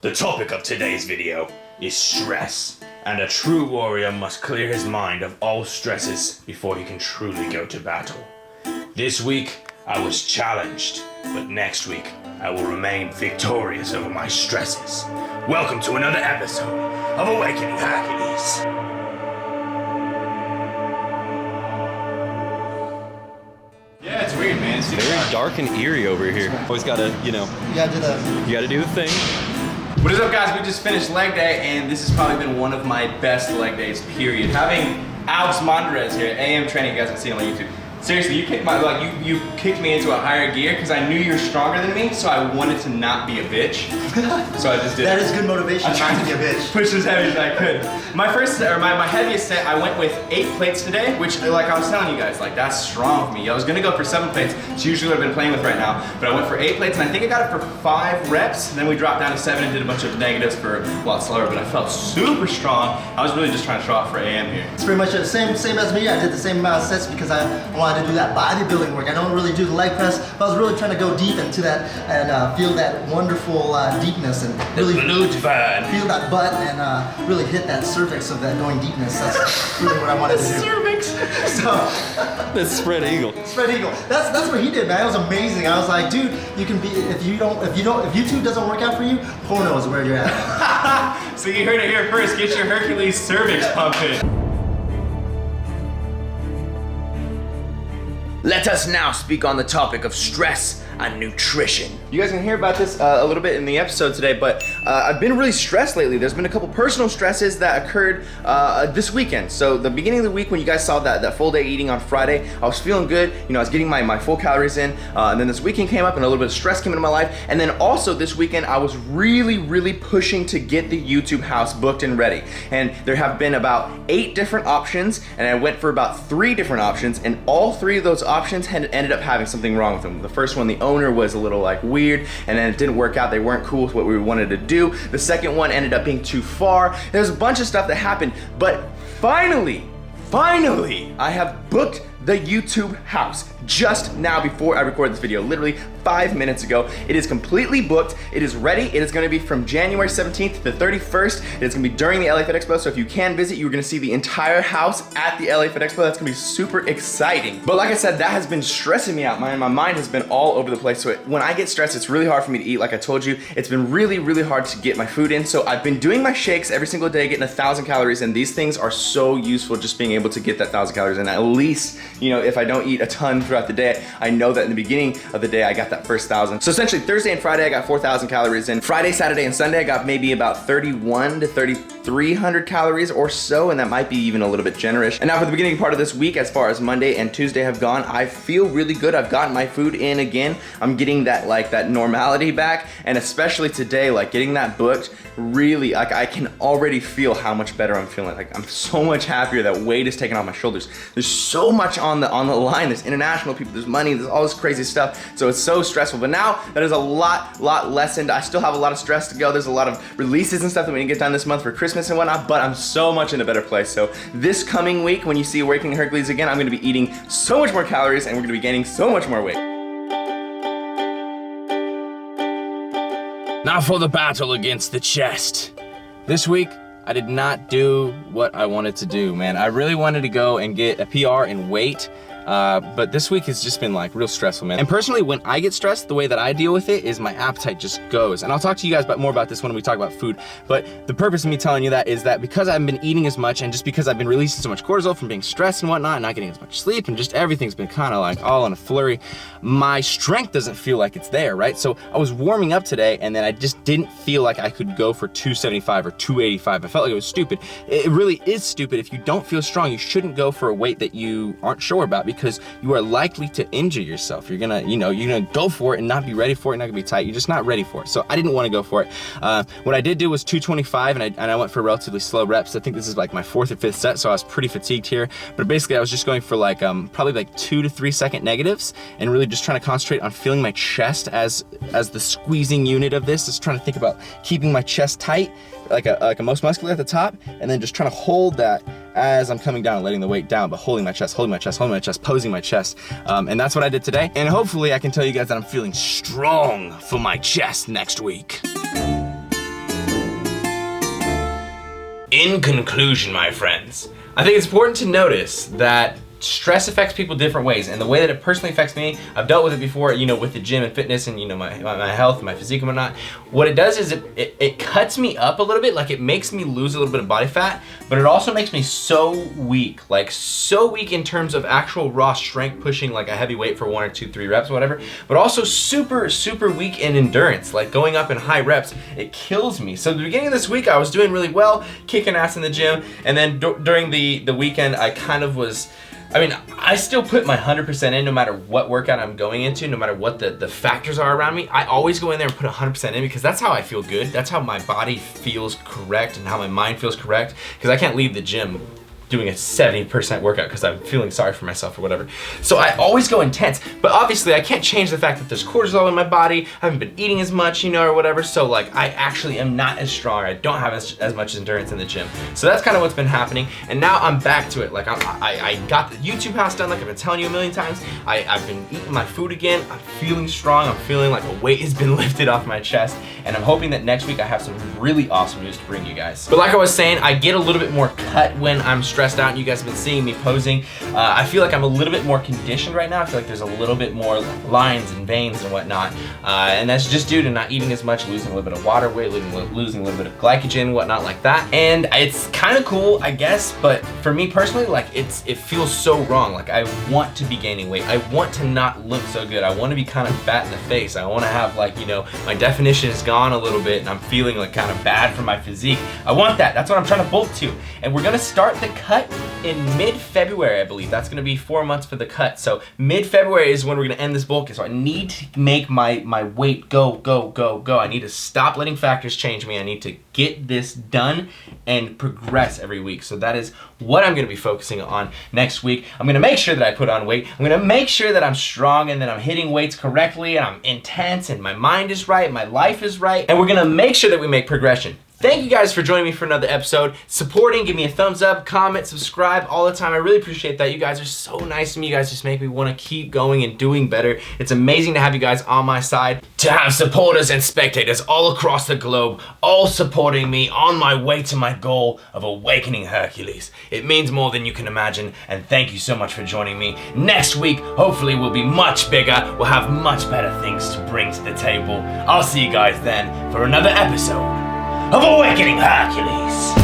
The topic of today's video is stress, and a true warrior must clear his mind of all stresses before he can truly go to battle. This week, I was challenged, but next week, I will remain victorious over my stresses. Welcome to another episode of Awakening Hercules. Yeah, it's weird, man. It's very dark and eerie over here. Always gotta, you gotta do the thing. What is up, guys? We just finished leg day, and this has probably been one of my best leg days, period. Having Alex Monderez here, AM Training, you guys can see him on YouTube. Seriously, you kicked you kicked me into a higher gear because I knew you were stronger than me, so I wanted to not be a bitch. So I just did. That is good motivation. I tried to be a bitch. Push as heavy as I could. My heaviest set, I went with 8 plates today, which, like I was telling you guys, like that's strong for me. I was gonna go for 7 plates. It's usually what I've been playing with right now, but I went for 8 plates, and I think I got it for 5 reps. Then we dropped down to 7 and did a bunch of negatives for a lot slower, but I felt super strong. I was really just trying to show off for AM here. It's pretty much the same as me. I did the same amount of sets because I wanted to do that bodybuilding work. I don't really do the leg press, but I was really trying to go deep into that and feel that wonderful deepness and really feel that butt and really hit that cervix of that going deepness. That's really what I wanted to do. Cervix. So that's spread eagle. Spread eagle. That's what he did, man. It was amazing. I was like, dude, you can be if YouTube doesn't work out for you, porno is where you're at. So you heard it here first. Get your Hercules cervix pumping. Let us now speak on the topic of stress and nutrition. You guys can hear about this a little bit in the episode today, but I've been really stressed lately. There's been a couple personal stresses that occurred this weekend. So the beginning of the week when you guys saw that full day eating on Friday, I was feeling good. You know, I was getting my full calories in, and then this weekend came up and a little bit of stress came into my life. And then also this weekend, I was really pushing to get the YouTube house booked and ready. And there have been about 8 different options, and I went for about 3 different options, and all 3 of those options ended up having something wrong with them. The first one, the owner was a little like weird, and then it didn't work out. They weren't cool with what we wanted to do. The second one ended up being too far. There's a bunch of stuff that happened, but finally, I have booked the YouTube house just now before I recorded this video, literally 5 minutes ago. It is completely booked. It is ready. It is going to be from January 17th to the 31st. It is going to be during the LA Fit Expo, so if you can visit, you're going to see the entire house at the LA Fit Expo. That's going to be super exciting. But like I said, that has been stressing me out. My mind has been all over the place. So when I get stressed, it's really hard for me to eat. Like I told you, it's been really hard to get my food in. So I've been doing my shakes every single day, getting 1,000 calories, and these things are so useful, just being able to get that 1,000 calories in. At least, you know, if I don't eat a ton throughout the day, I know that in the beginning of the day I got that first 1,000. So essentially Thursday and Friday I got 4,000 calories in. Friday, Saturday, and Sunday I got maybe about 3,100 to 3,300 calories or so, and that might be even a little bit generous. And now for the beginning part of this week, as far as Monday and Tuesday have gone, I feel really good. I've gotten my food in again. I'm getting that normality back, and especially today, like getting that booked, really, like I can already feel how much better I'm feeling. Like I'm so much happier. That weight is taken off my shoulders. There's so much on the line. There's international people, there's money, there's all this crazy stuff. So it's so stressful. But now that is a lot lessened. I still have a lot of stress to go. There's a lot of releases and stuff that we need to get done this month for Christmas and whatnot, but I'm so much in a better place. So this coming week, when you see Awakening Hercules again, I'm gonna be eating so much more calories and we're gonna be gaining so much more weight. Now for the battle against the chest. This week, I did not do what I wanted to do, man. I really wanted to go and get a PR in weight, but this week has just been like real stressful, man. And personally, when I get stressed, the way that I deal with it is my appetite just goes. And I'll talk to you guys more about this when we talk about food. But the purpose of me telling you that is that because I haven't been eating as much and just because I've been releasing so much cortisol from being stressed and whatnot, and not getting as much sleep, and just everything's been kind of like all in a flurry, my strength doesn't feel like it's there, right? So I was warming up today and then I just didn't feel like I could go for 275 or 285. I felt like it was stupid. It really is stupid. If you don't feel strong, you shouldn't go for a weight that you aren't sure about, because you are likely to injure yourself. You're gonna go for it and not be ready for it. You're not gonna be tight. You're just not ready for it. So I didn't want to go for it. What I did do was 225, and I went for relatively slow reps. I think this is like my 4th or 5th set, so I was pretty fatigued here. But basically, I was just going for like probably like 2 to 3 second negatives, and really just trying to concentrate on feeling my chest as the squeezing unit of this. Just trying to think about keeping my chest tight, like a most muscular at the top, and then just trying to hold that as I'm coming down and letting the weight down, but holding my chest, posing my chest. And that's what I did today. And hopefully I can tell you guys that I'm feeling strong for my chest next week. In conclusion, my friends, I think it's important to notice that stress affects people different ways, and the way that it personally affects me, I've dealt with it before, you know, with the gym and fitness and, you know, my health and my physique and whatnot. What it does is it cuts me up a little bit, like it makes me lose a little bit of body fat, but it also makes me so weak, like so weak in terms of actual raw strength, pushing like a heavy weight for 1 or 2, 3 reps, whatever, but also super weak in endurance, like going up in high reps, it kills me. So at the beginning of this week, I was doing really well, kicking ass in the gym, and then during the weekend, I kind of was, I mean, I still put my 100% in no matter what workout I'm going into, no matter what the factors are around me. I always go in there and put 100% in because that's how I feel good. That's how my body feels correct and how my mind feels correct, because I can't leave the gym doing a 70% workout because I'm feeling sorry for myself or whatever. So I always go intense, but obviously I can't change the fact that there's cortisol in my body, I haven't been eating as much, you know, or whatever, so like I actually am not as strong, I don't have as much endurance in the gym. So that's kind of what's been happening, and now I'm back to it. Like I got the YouTube house done, like I've been telling you a million times. I've been eating my food again, I'm feeling strong, I'm feeling like a weight has been lifted off my chest, and I'm hoping that next week I have some really awesome news to bring you guys. But like I was saying, I get a little bit more cut when I'm stressed out, and you guys have been seeing me posing. I feel like I'm a little bit more conditioned right now. I feel like there's a little bit more lines and veins and whatnot, and that's just due to not eating as much, losing a little bit of water weight, losing a little bit of glycogen and whatnot like that. And it's kind of cool, I guess, but for me personally, like it feels so wrong. Like I want to be gaining weight, I want to not look so good, I want to be kind of fat in the face, I want to have, like, you know, my definition is gone a little bit and I'm feeling like kind of bad for my physique. I want that, that's what I'm trying to bulk to, and we're gonna start the cut in mid-February, I believe. That's gonna be 4 months for the cut. So mid-February is when we're gonna end this bulking. So I need to make my weight go. I need to stop letting factors change me. I need to get this done and progress every week. So that is what I'm gonna be focusing on next week. I'm gonna make sure that I put on weight. I'm gonna make sure that I'm strong and that I'm hitting weights correctly and I'm intense and my mind is right, my life is right, and we're gonna make sure that we make progression. Thank you guys for joining me for another episode, supporting, give me a thumbs up, comment, subscribe all the time. I really appreciate that. You guys are so nice to me. You guys just make me want to keep going and doing better. It's amazing to have you guys on my side, to have supporters and spectators all across the globe, all supporting me on my way to my goal of awakening Hercules. It means more than you can imagine, and thank you so much for joining me. Next week, hopefully we'll be much bigger. We'll have much better things to bring to the table. I'll see you guys then for another episode of Awakening Hercules.